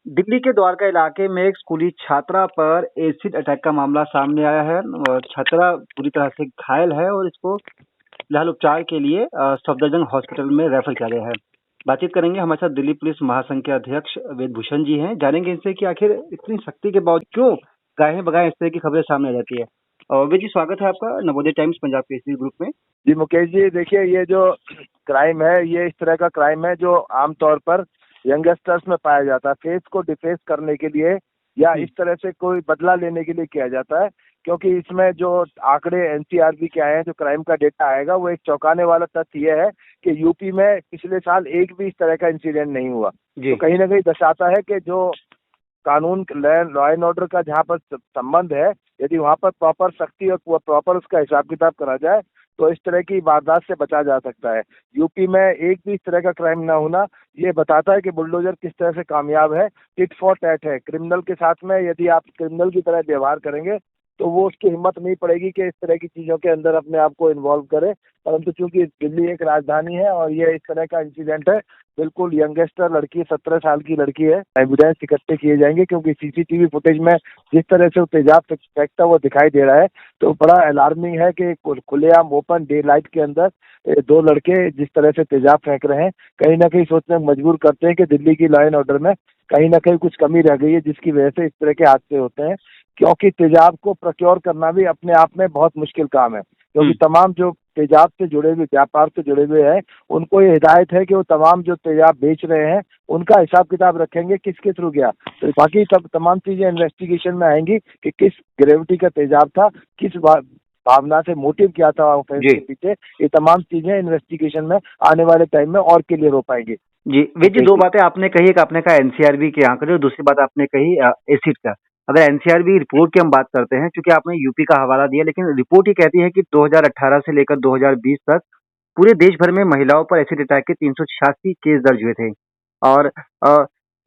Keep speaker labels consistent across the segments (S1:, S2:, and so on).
S1: दिल्ली के द्वारका इलाके में एक स्कूली छात्रा पर एसिड अटैक का मामला सामने आया है और छात्रा पूरी तरह से घायल है और इसको फिलहाल उपचार के लिए सफदरजंग हॉस्पिटल में रेफर किया गया है। बातचीत करेंगे, हमारे साथ दिल्ली पुलिस महासंघ के अध्यक्ष वेदभूषण जी हैं। जानेंगे इनसे कि आखिर इतनी सख्ती के बावजूद क्यों गाहे बगाए इस तरह की खबरें सामने आ जाती है। और वेद जी, स्वागत है आपका नवोदय टाइम्स पंजाब केसरी ग्रुप में।
S2: जी मुकेश जी, देखिए ये जो क्राइम है ये इस तरह का क्राइम है जो आमतौर पर यंगस्टर्स में पाया जाता है। फेस को डिफेस करने के लिए या इस तरह से कोई बदला लेने के लिए किया जाता है, क्योंकि इसमें जो आंकड़े एनसीआरबी के आए हैं, जो क्राइम का डेटा आएगा, वो एक चौंकाने वाला तथ्य ये है कि यूपी में पिछले साल एक भी इस तरह का इंसिडेंट नहीं हुआ। तो कहीं ना कहीं दर्शाता है कि जो कानून लॉ एंड ऑर्डर का जहाँ पर संबंध है, यदि वहाँ पर प्रॉपर सख्ती और प्रॉपर उसका हिसाब किताब करा जाए तो इस तरह की वारदात से बचा जा सकता है। यूपी में एक भी इस तरह का क्राइम ना होना ये बताता है कि बुलडोजर किस तरह से कामयाब है। टिट फॉर टैट है। क्रिमिनल के साथ में यदि आप क्रिमिनल की तरह व्यवहार करेंगे तो वो उसकी हिम्मत नहीं पड़ेगी कि इस तरह की चीजों के अंदर अपने आप को इन्वॉल्व करे। परंतु चूंकि दिल्ली एक राजधानी है और ये इस तरह का इंसिडेंट है, बिल्कुल यंगस्टर लड़की, 17 साल की लड़की है, एविडेंस इकट्ठे किए जाएंगे, क्योंकि सीसीटीवी फुटेज में जिस तरह से वो तेजाब फेंकता हुआ दिखाई दे रहा है तो बड़ा अलार्मिंग है कि खुलेआम ओपन डे लाइट के अंदर दो लड़के जिस तरह से तेजाब फेंक रहे हैं, कहीं ना कहीं सोचने मजबूर करते हैं कि दिल्ली की लॉ एंड ऑर्डर में कहीं ना कहीं कुछ कमी रह गई है, जिसकी वजह से इस तरह के हादसे होते हैं। क्योंकि तेजाब को प्रोक्योर करना भी अपने आप में बहुत मुश्किल काम है, क्योंकि तमाम जो तेजाब से जुड़े हुए, व्यापार से जुड़े हुए हैं, उनको ये हिदायत है कि वो तमाम जो तेजाब बेच रहे हैं उनका हिसाब किताब रखेंगे किसके थ्रू गया। तो बाकी सब तमाम चीजें इन्वेस्टिगेशन में आएंगी कि किस ग्रेविटी का तेजाब था, किस भावना से, मोटिव क्या था ऑफेंस के पीछे। ये तमाम चीजें इन्वेस्टिगेशन में आने वाले टाइम में और क्लियर हो पाएंगी।
S1: जी वे जी, दो बातें आपने कही। एक आपने कहा एनसीआरबी के आंकड़े और दूसरी बात आपने कही एसिड का। अगर एनसीआरबी रिपोर्ट की हम बात करते हैं, क्योंकि आपने यूपी का हवाला दिया, लेकिन रिपोर्ट ये कहती है कि 2018 से लेकर 2020 तक पूरे देश भर में महिलाओं पर एसिड अटैक के 386 केस दर्ज हुए थे। और अ,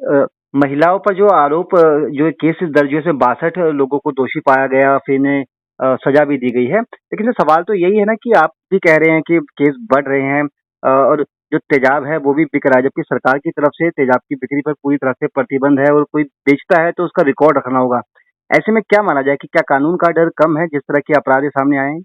S1: अ, महिलाओं पर जो आरोप जो केसेस दर्ज हुए, 62 लोगों को दोषी पाया गया, फिर इन्हें सजा भी दी गई है। लेकिन सवाल तो यही है ना कि आप भी कह रहे हैं कि केस बढ़ रहे हैं और जो तेजाब है वो भी बिक रहा है, जबकि सरकार की तरफ से तेजाब की बिक्री पर पूरी तरह से प्रतिबंध है और कोई बेचता है तो उसका रिकॉर्ड रखना होगा। ऐसे में क्या माना जाए कि क्या कानून का डर कम है जिस तरह के अपराध सामने आए हैं?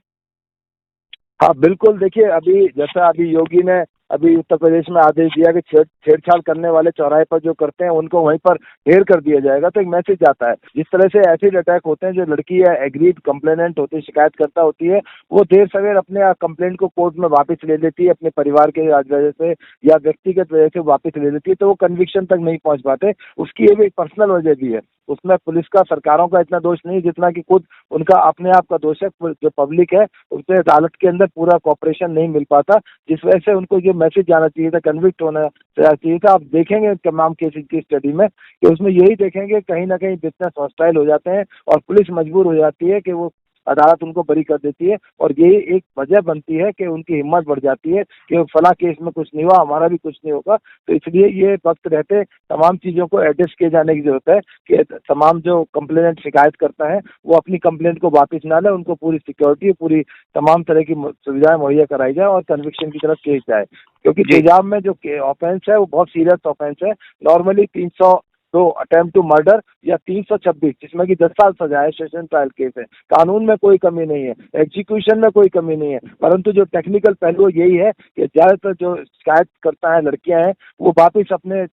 S2: हाँ बिल्कुल, देखिए अभी जैसा अभी योगी ने अभी उत्तर प्रदेश में आदेश दिया कि छेड़छाड़ करने वाले चौराहे पर जो करते हैं उनको वहीं पर ढेर कर दिया जाएगा, तो एक मैसेज आता है। जिस तरह से एसिड अटैक होते हैं, जो लड़की है एग्रीड कंप्लेनेंट होती है, शिकायतकर्ता होती है, वो देर सवेर अपने कंप्लेंट को कोर्ट में वापस ले लेती है, अपने परिवार के वजह से या व्यक्तिगत वजह से वापस ले लेती है, तो वो कन्विक्शन तक नहीं पहुंच पाते। उसकी ये भी पर्सनल वजह भी है। उसमें पुलिस का, सरकारों का इतना दोष नहीं जितना कि खुद उनका अपने आप का दोष है। जो पब्लिक है उससे अदालत के अंदर पूरा कॉपरेशन नहीं मिल पाता, जिस वजह से उनको ये मैसेज जाना चाहिए था, कन्विक्ट होना चाहिए था। आप देखेंगे तमाम केसेस की स्टडी में कि उसमें यही देखेंगे कहीं ना कहीं बिजनेस हॉस्टाइल हो जाते हैं और पुलिस मजबूर हो जाती है कि वो अदालत उनको बरी कर देती है, और यही एक वजह बनती है कि उनकी हिम्मत बढ़ जाती है कि फला केस में कुछ नहीं हुआ, हमारा भी कुछ नहीं होगा। तो इसलिए ये वक्त रहते तमाम चीजों को एड्रेस किए जाने की जरूरत है कि तमाम जो कंप्लेनेंट शिकायत करता है वो अपनी कंप्लेंट को वापस ना ले, उनको पूरी सिक्योरिटी, पूरी तमाम तरह की सुविधाएं मुहैया कराई जाए और कन्विक्शन की तरफ किया जाए। क्योंकि तेजाब में जो ऑफेंस है वो बहुत सीरियस ऑफेंस है। नॉर्मली 302 अटेम्प्ट टू मर्डर या 326, जिसमें कि 10 साल सजा है, सेशन ट्रायल केस है। कानून में कोई कमी नहीं है, एग्जीक्यूशन में कोई कमी नहीं है, परंतु जो टेक्निकल पहलू यही है कि ज्यादातर जो शिकायत करता है लड़कियां हैं वो वापिस अपने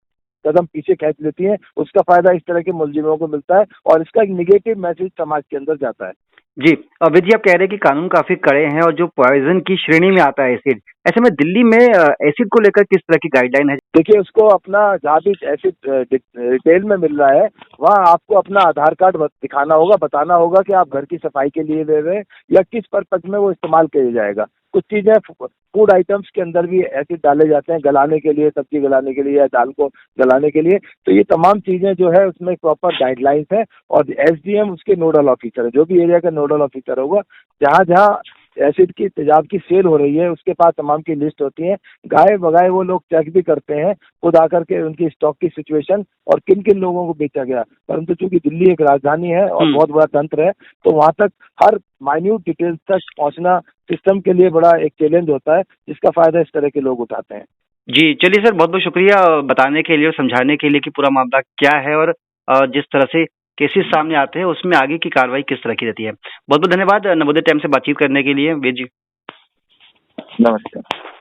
S2: कदम पीछे खींच लेती हैं। उसका फायदा इस तरह के मुलजिमों को मिलता है और इसका एक निगेटिव मैसेज समाज के अंदर जाता है।
S1: जी, अवैध जी, आप कह रहे हैं कि कानून काफी कड़े हैं और जो पॉइजन की श्रेणी में आता है एसिड, ऐसे में दिल्ली में एसिड को लेकर किस तरह की गाइडलाइन है?
S2: देखिए, उसको अपना जहाँ भी एसिड रिटेल में मिल रहा है वहाँ आपको अपना आधार कार्ड दिखाना होगा, बताना होगा कि आप घर की सफाई के लिए ले रहे हैं या किस पर्पज में वो इस्तेमाल किया जाएगा। कुछ चीजें फूड आइटम्स के अंदर भी एसिड डाले जाते हैं, गलाने के लिए, सब्जी गलाने के लिए या दाल को गलाने के लिए। तो ये तमाम चीजें जो है उसमें प्रॉपर गाइडलाइंस है और एसडीएम उसके नोडल ऑफिसर है। जो भी एरिया का नोडल ऑफिसर होगा, जहाँ जहाँ एसिड की, तेजाब की सेल हो रही है, उसके पास तमाम की लिस्ट होती है। गाये बगाए वो लोग चेक भी करते हैं खुद आकर के उनकी स्टॉक की सिचुएशन और किन किन लोगों को बेचा गया। परंतु चूंकि दिल्ली एक राजधानी है और बहुत बड़ा तंत्र है, तो वहां तक हर माइन्यूट डिटेल्स तक पहुंचना सिस्टम के लिए बड़ा एक चैलेंज होता है, जिसका फायदा इस तरह के लोग उठाते हैं।
S1: जी, चलिए सर, बहुत-बहुत शुक्रिया बताने के लिए और समझाने के लिए कि पूरा मामला क्या है और जिस तरह से केसेस सामने आते हैं उसमें आगे की कार्रवाई किस तरह की रहती है। बहुत-बहुत धन्यवाद नवोदय टाइम से बातचीत करने के लिए वेद जी।
S2: नमस्कार।